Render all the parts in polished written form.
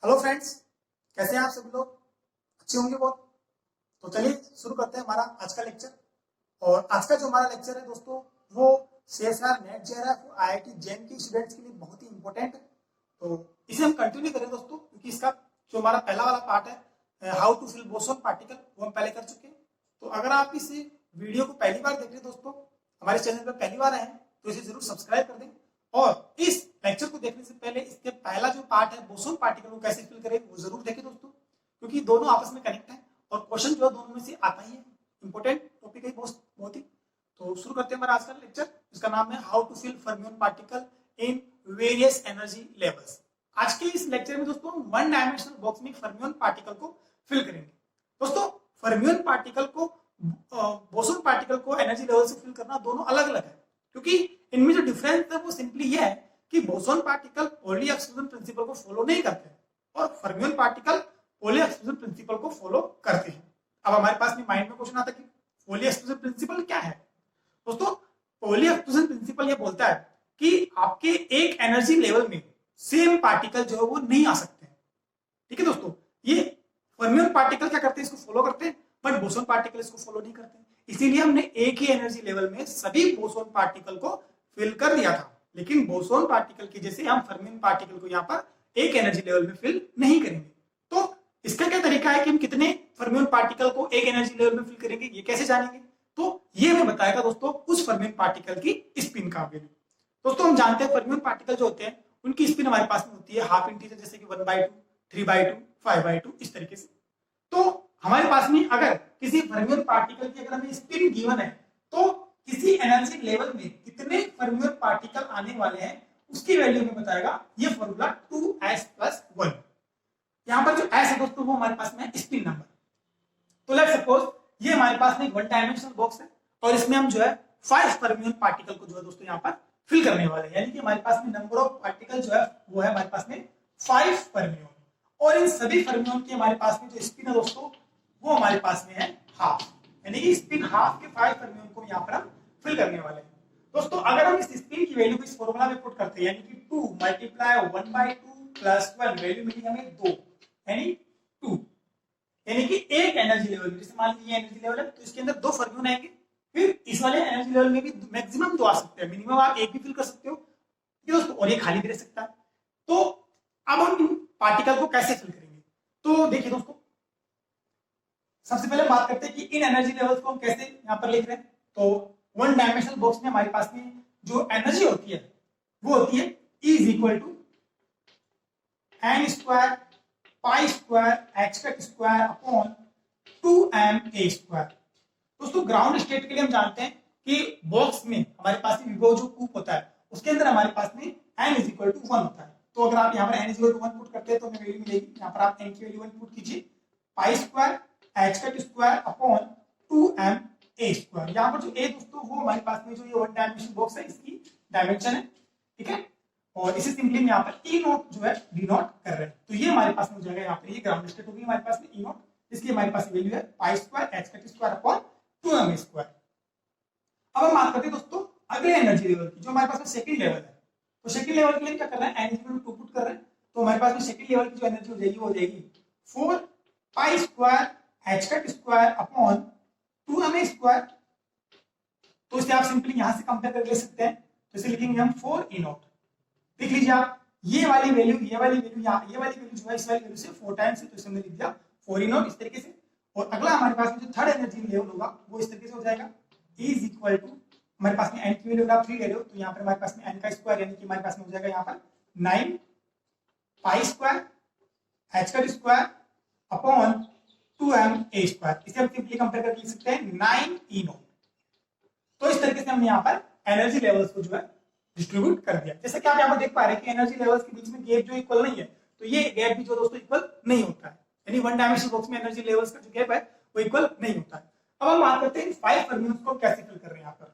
Hello friends, कैसे हैं आप सभी लोग? अच्छे होंगे बहुत। तो चलिए शुरू करते हैं हमारा आज का लेक्चर। और आज का जो हमारा लेक्चर है दोस्तों, वो CSR net JRF IIT JM के स्टूडेंट्स के लिए बहुत ही इंपॉर्टेंट है। तो इसे हम कंटिन्यू करें दोस्तों, क्योंकि इसका जो हमारा पहला वाला पार्ट है how to fill boson particle, वो हम पहले कर चुके हैं। तो अगर आप इस वीडियो को पहली बार देख रहे हैं दोस्तों, हमारे चैनल पर पहली बार आए हैं, तो इसे जरूर सब्सक्राइब कर दें। और इस लेक्चर को देखने से पहले इसके पहला जो पार्ट है बोसोन पार्टिकल को कैसे फिल करें, वो जरूर देखें दोस्तों, क्योंकि दोनों आपस में कनेक्ट है और क्वेश्चन जो है दोनों में से आता ही है। इंपॉर्टेंट टॉपिक है बहुत ही। तो शुरू करते हैं हमारा आज का लेक्चर, जिसका नाम है how to fill fermion particle in various energy levels. आज के इस लेक्चर में दोस्तों हम वन डायमेंशनल बॉक्स में फर्मियन पार्टिकल को फिल करेंगे। दोस्तों फर्मियन पार्टिकल को बोसोन पार्टिकल को एनर्जी लेवल से फिल करना दोनों अलग अलग है, क्योंकि इनमें जो डिफरेंस है वो सिंपली ये है कि boson particle poly exclusion principle को फॉलो नहीं करते और fermion particle poly exclusion principle को फॉलो करते हैं। अब हमारे पास में माइंड में क्वेश्चन आता है कि पॉली एक्सक्लूजन प्रिंसिपल क्या है। दोस्तों पॉली एक्सक्लूजन प्रिंसिपल ये बोलता है कि आपके एक एनर्जी लेवल में सेम पार्टिकल जो है वो नहीं आ सकते हैं। ठीक है दोस्तों, ये फर्मियन पार्टिकल क्या करते हैं, इसको फॉलो करते हैं, बट बोसोन पार्टिकल इसको फॉलो नहीं करते। इसीलिए हमने एक ही एनर्जी लेवल में सभी बोसोन पार्टिकल को फिल कर दिया था, लेकिन बोसोन पार्टिकल की जैसे हम फर्मियन पार्टिकल को यहाँ पर एक एनर्जी लेवल में फिल नहीं करेंगे। तो इसका क्या तरीका है कि हम कितने फर्मियन पार्टिकल को एक एनर्जी लेवल में फिल करेंगे, ये कैसे जानेंगे? तो ये हमें बताएगा दोस्तों उस फर्मियन पार्टिकल की स्पिन का वैल्यू। दोस्तों हम जानते हैं फर्मियन पार्टिकल जो होते हैं उनकी स्पिन हमारे पास में होती है हाफ इंटीजर, जैसे कि 1/2, 3/2, 5/2, इस तरीके से। तो हमारे पास में अगर किसी फर्मियन पार्टिकल की अगर हमें स्पिन गिवन है, तो किसी एनर्जी लेवल में कितने फर्मियन पार्टिकल आने वाले हैं उसकी वैल्यू में बताएगा ये फॉर्मूला 2s+1। यहां पर जो s है दोस्तों वो हमारे पास में स्पिन नंबर। तो लेट्स सपोज ये हमारे पास में एक वन डायमेंशनल बॉक्स है और इसमें हम जो है 5 फर्मियन पार्टिकल को जो है दोस्तों यहाँ पर फिल करने वाले हैं, यानी कि हमारे पास में नंबर ऑफ पार्टिकल जो है वो है हमारे पास में 5 फर्मियन। और इन सभी फर्मियन की हमारे पास में जो स्पिन है दोस्तों वो हमारे पास में है हाफ, यानी कि स्पिन हाफ के 5 फर्मियन को यहाँ पर हम फिल करने वाले हैं। दोस्तों अगर हम इस स्पिन की वैल्यू को इस फॉर्मूला में पुट करते हैं, यानी कि 2 × 1/2 + 1, वैल्यू मिली हमें 2, यानी 2, यानी कि एक एनर्जी लेवल में, जैसे मान लीजिए एनर्जी लेवल है तो इसके अंदर 2 फर्मियन आएंगे, फिर इस वाले एनर्जी लेवल में भी मैक्सिमम 2 आ सकते हैं, मिनिमम आप एक भी फिल कर सकते हो दोस्तों, और ये खाली भी रह सकता है। तो अब हम इन पार्टिकल को कैसे फिल करेंगे? तो देखिए दोस्तों, सबसे पहले बात करते हैं कि इन एनर्जी लेवल्स को हम कैसे यहाँ पर लिख रहे हैं। तो वन डायमेंशनल बॉक्स में हमारे पास में जो एनर्जी होती है वो होती है E = n² π² h² / 2m⁴। दोस्तों ग्राउंड स्टेट के लिए हम जानते हैं कि बॉक्स में हमारे पास में विभव जो कूप होता है उसके अंदर हमारे पास में n = 1 होता है। तो अगर आप यहाँ पर n = 1 पुट करते हैं तो हमें वैल्यू मिलेगी, यहाँ पर आप n की वैल्यू 1 पुट कीजिए, π² h² / 2m⁴। यहाँ पर जो a दोस्तों वो हमारे पास में जो ये वन डायमेंशन बॉक्स है इसकी डायमेंशन है, ठीक है। और इसे सिंपली हम यहाँ पर E0 जो है डिनोट कर रहे हैं। तो ये हमारे पास में हो जाएगा, यहाँ पर ये ग्राउंड स्टेट होगी हमारे पास में E0, इसकी हमारे पास वैल्यू है π² h² / 2m⁴। अब हम बात करते हैं दोस्तों अगले एनर्जी लेवल की, जो हमारे पास में सेकंड लेवल है। तो सेकंड लेवल के लिए क्या कर रहे हैं, n = 2 पुट कर रहे हैं। तो हमारे पास में सेकंड लेवल की जो एनर्जी हो जाएगी वो हो जाएगी 4 π² h² / 2m⁴। तो इसे आप सिंपली यहां से कंपेयर कर ले सकते हैं। तो इसे लिखेंगे हम 4E0। देख लीजिए आप, ये वाली वैल्यू जो है इस वाली वैल्यू से 4 टाइम्स है, तो इसे हमने लिख दिया 4E0 इस तरीके से। और अगला हमारे पास में जो थर्ड एनर्जी लेवल होगा वो इस तरीके से हो जाएगा, E = हमारे पास में n की वैल्यू आप 3 ले लो, तो यहाँ पर हमारे पास में n का स्क्वायर, यानी कि हमारे पास में हो जाएगा यहाँ पर 9 π² h² / 2m⁴। इसे हम सिंपली कंपेयर करके लिख सकते हैं 9E0। तो इस तरीके से हमने यहाँ पर एनर्जी लेवल्स को जो है डिस्ट्रीब्यूट कर दिया। जैसे कि आप यहाँ पर देख पा रहे हैं कि एनर्जी लेवल्स के बीच में गैप जो इक्वल नहीं है, तो ये गैप भी जो दोस्तों इक्वल नहीं होता है, यानी वन डायमेंशनल बॉक्स में एनर्जी लेवल्स का जो गैप है वो इक्वल नहीं होता है। अब हम बात करते हैं 5 फर्मियन को कैसे फिल कर रहे हैं यहाँ पर।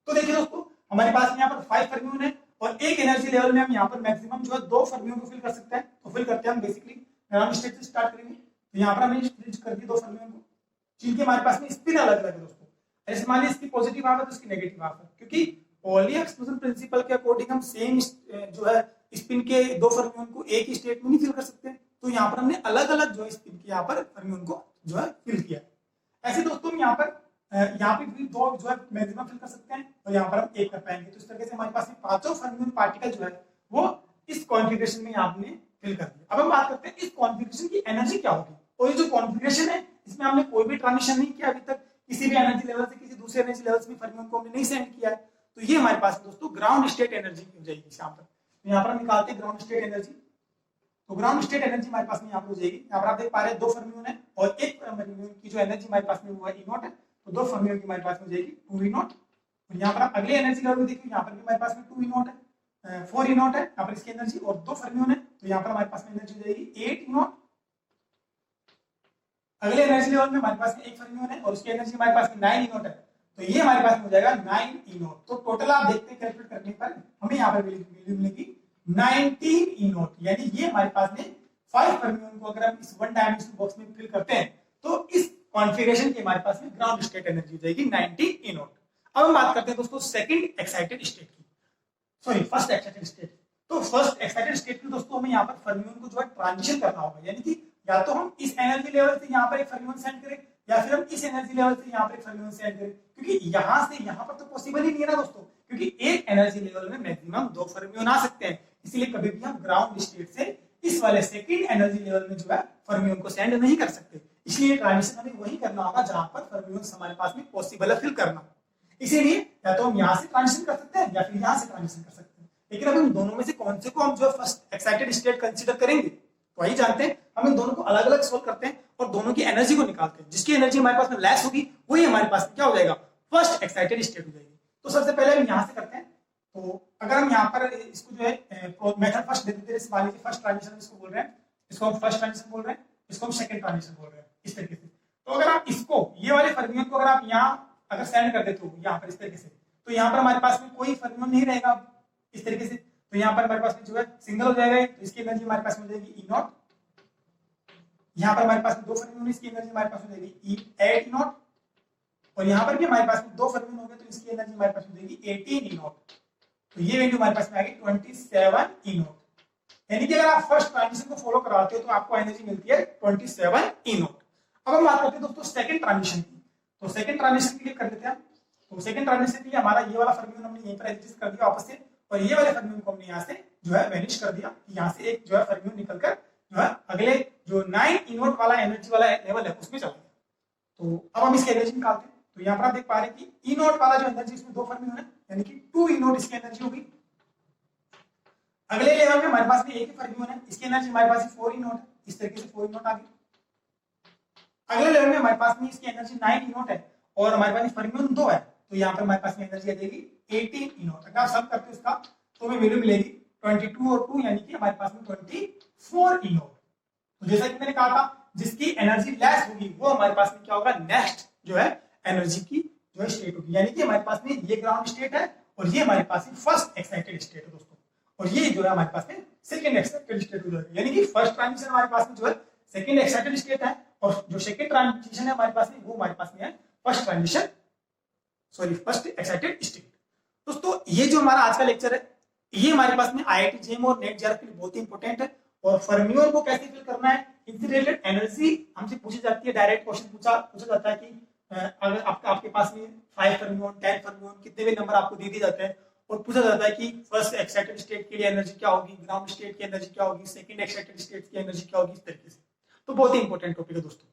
तो देखिए दोस्तों हमारे पास यहाँ पर 5 फर्मियन है और एक एनर्जी लेवल में हम यहाँ पर मैक्सिमम जो है 2 फर्मियन को फिल कर सकते हैं। तो फिल करते हैं हम बेसिकली ग्राउंड स्टेट से स्टार्ट करेंगे। तो यहाँ पर हमने फिल कर दी 2 फर्मियन को, जिनके हमारे पास में स्पिन अलग अलग है दोस्तों। ऐसे मान लीजिए इसकी पॉजिटिव हाफ है तो इसकी नेगेटिव हाफ है, क्योंकि पॉली एक्सक्लूजन प्रिंसिपल के अकॉर्डिंग हम सेम जो है स्पिन के 2 फर्मियन को एक ही स्टेट में नहीं फिल कर सकते, तो यहाँ पर हमने अलग अलग जो है स्पिन की यहाँ पर फर्मियोन को जो है फिल किया। ऐसे दोस्तों हम यहाँ पे भी दो जो है मैक्सिमम फिल कर सकते हैं और यहाँ पर हम एक कर पाएंगे। तो इस तरीके से हमारे पास पांचों फर्मियोन पार्टिकल जो है वो इस कॉन्फ़िगरेशन में आपने फिल कर दिया। अब हम बात करते हैं इस कॉन्फ़िगरेशन की एनर्जी क्या होगी। और ये जो कॉन्फ़िगरेशन है इसमें हमने कोई भी ट्रांजिशन नहीं किया अभी तक, किसी भी एनर्जी लेवल से किसी दूसरे एनर्जी लेवल में फर्मियोन को हमने नहीं सेंड किया है। तो ये हमारे पास दोस्तों ग्राउंड स्टेट एनर्जी हो जाएगी यहाँ पर। तो यहाँ पर हम निकालते हैं ग्राउंड स्टेट एनर्जी। तो ग्राउंड स्टेट एनर्जी हमारे पास में यहाँ पर हो जाएगी। यहाँ पर आप देख पा रहे हैं दो फर्मियोन है और एक फर्मियोन की जो एनर्जी हमारे पास में वो है ई नॉट है। तो दो फर्मियोन की हमारे पास में हो जाएगी 2 ई नॉट। और यहाँ पर आप अगले एनर्जी लेवल में देखिए, यहाँ पर भी हमारे पास में 2 ई नॉट है, 4 ई नॉट है यहाँ पर इसकी एनर्जी, और दो फर्मियोन है तो यहाँ पर हमारे पास में एनर्जी हो जाएगी 8 ई नॉट। अगले एनर्जी लेवल में हमारे पास में एक फर्मियोन है और उसकी एनर्जी हमारे पास में 9 ई नॉट है। तो ये हमारे पास में हो जाएगा 9 ई नॉट। तो टोटल आप देखते हैं कैलकुलेट करने पर हमें यहाँ पर वैल्यू मिलेगी 19 ई नॉट। यानी ये हमारे पास में 5 फर्मियोन को अगर हम इस वन डायमेंशनल बॉक्स में फिल करते हैं तो इस कॉन्फ़िगरेशन के हमारे पास में ग्राउंड स्टेट एनर्जी हो जाएगी 90 ई नॉट। अब हम बात करते हैं दोस्तों सेकंड एक्साइटेड स्टेट की, सॉरी फर्स्ट एक्साइटेड स्टेट। तो फर्स्ट एक्साइटेड स्टेट में दोस्तों हमें यहाँ पर फर्मियोन को जो है ट्रांजिशन करना होगा। यानी कि या तो हम इस एनर्जी लेवल से यहाँ पर एक फर्मियोन सेंड करें या फिर हम इस एनर्जी लेवल से यहाँ पर एक फर्मियोन सेंड करें, क्योंकि यहाँ से यहाँ पर तो पॉसिबल ही नहीं है ना दोस्तों, क्योंकि एक एनर्जी लेवल में मैक्सिमम 2 फर्मियोन आ सकते हैं। इसलिए कभी भी हम ग्राउंड स्टेट से इस वाले सेकंड एनर्जी लेवल में जो है फर्मियोन को सेंड नहीं कर सकते। इसलिए ट्रांजिशन हमें वही करना होगा जहां पर फर्मियोन हमारे पास में पॉसिबल है फिल करना। इसीलिए या तो हम यहाँ से ट्रांजिशन कर सकते हैं या फिर यहाँ से ट्रांजिशन कर सकते हैं। लेकिन अब इन दोनों में से कौन से को हम जो फर्स्ट एक्साइटेड स्टेट कंसीडर करेंगे तो वही जानते हैं। हम इन दोनों को अलग अलग सोल्व करते हैं और दोनों की एनर्जी को निकालते हैं। जिसकी एनर्जी हमारे पास में लेस होगी वही हमारे पास में क्या हो जाएगा, फर्स्ट एक्साइटेड स्टेट हो जाएगी। तो सबसे पहले हम यहाँ से करते हैं। तो अगर हम यहाँ पर इसको जो है मेथड फर्स्ट दे देते हैं, मान लीजिए फर्स्ट ट्रांजिशन इसको बोल रहे हैं, इसको हम फर्स्ट ट्रांजिशन बोल रहे हैं, इसको हम सेकंड ट्रांजिशन बोल रहे हैं, इस तरीके से। तो अगर आप इसको ये वाले फर्मियोन को अगर आप यहाँ अगर सेंड कर देते हो यहाँ पर इस तरीके से, तो यहाँ पर हमारे पास में कोई फर्मियोन नहीं रहेगा इस तरीके से। तो यहाँ पर हमारे पास में जो है सिंगल हो जाएगा, तो इसकी एनर्जी हमारे पास में हो जाएगी ई नॉट। यहाँ पर हमारे पास में दो फर्मियोन है, इसकी एनर्जी हमारे पास हो जाएगी 8 ई नॉट। और यहाँ पर भी हमारे पास में दो फर्मियोन हो गए तो इसकी एनर्जी हमारे पास हो जाएगी 18 ई नॉट। तो ये वैल्यू हमारे पास में आ गई 27 ई नॉट। यानी कि अगर आप फर्स्ट ट्रांजिशन को फॉलो कराते हो तो आपको एनर्जी मिलती है 27 ई नॉट। अब हम बात करते हैं दोस्तों सेकंड ट्रांजिशन की। तो सेकंड ट्रांजिशन के लिए कर लेते हैं। तो सेकंड ट्रांजिशन के लिए हमारा ये वाला फर्मियोन हमने यहीं पर एडजस्ट कर दिया वापस से, और ये वाले फर्मियोन को हमने यहाँ से जो है वैनिश कर दिया। यहाँ से एक जो है फर्मियोन निकलकर जो है अगले जो 9 ई नॉट वाला एनर्जी वाला लेवल है उसमें चला गया। तो अब हम इसकी एनर्जी निकालते हैं। तो यहाँ पर आप देख पा रहे हैं कि ई नॉट वाला जो एनर्जी इसमें दो फर्मियोन है, यानी कि 2 ई नॉट इसकी एनर्जी होगी। अगले लेवल में हमारे पास में एक ही फर्मियोन है, इसकी एनर्जी हमारे पास 4 ई नॉट है, इस तरीके से 4 ई नॉट आ गई। अगले लेवल में हमारे पास में इसकी एनर्जी 9 ई नॉट है और हमारे पास फर्मियोन 2 है, तो यहाँ पर हमारे पास में एनर्जी आ जाएगी 18 ई नॉट। अगर आप सब करते हो इसका तो हमें वैल्यू मिलेगी 22 और 2 यानी कि हमारे पास में 24 ई नॉट। तो जैसा कि मैंने कहा था जिसकी एनर्जी लेस होगी वो हमारे पास में क्या होगा, नेक्स्ट जो है एनर्जी की जो है स्टेट होगी। यानी कि हमारे पास में ये ग्राउंड स्टेट है और ये हमारे पास में फर्स्ट एक्साइटेड स्टेट है दोस्तों, और ये जो है हमारे पास में सेकंड एक्साइटेड स्टेट हो जाएगी। यानी कि फर्स्ट ट्रांजिशन हमारे पास में जो है सेकंड एक्साइटेड स्टेट है और जो सेकंड ट्रांजिशन है हमारे पास में वो हमारे पास में है first transition, sorry first excited state. दोस्तों ये जो हमारा आज का लेक्चर है ये हमारे पास में आईआईटी जेईई और नेट जेईई के लिए बहुत ही इंपॉर्टेंट है। और फर्मियोन को कैसे फिल करना है, इनसे रिलेटेड एनर्जी हमसे पूछी जाती है, डायरेक्ट क्वेश्चन पूछा जाता है कि अगर आपके पास में 5 फर्मियोन 10 फर्मियोन कितने भी नंबर आपको दे दिए जाते हैं और पूछा जाता है कि फर्स्ट एक्साइटेड स्टेट के लिए एनर्जी क्या होगी, ग्राउंड स्टेट की एनर्जी क्या होगी, सेकंड एक्साइटेड स्टेट की एनर्जी क्या होगी, इस तरीके से। तो बहुत ही इंपॉर्टेंट टॉपिक है दोस्तों।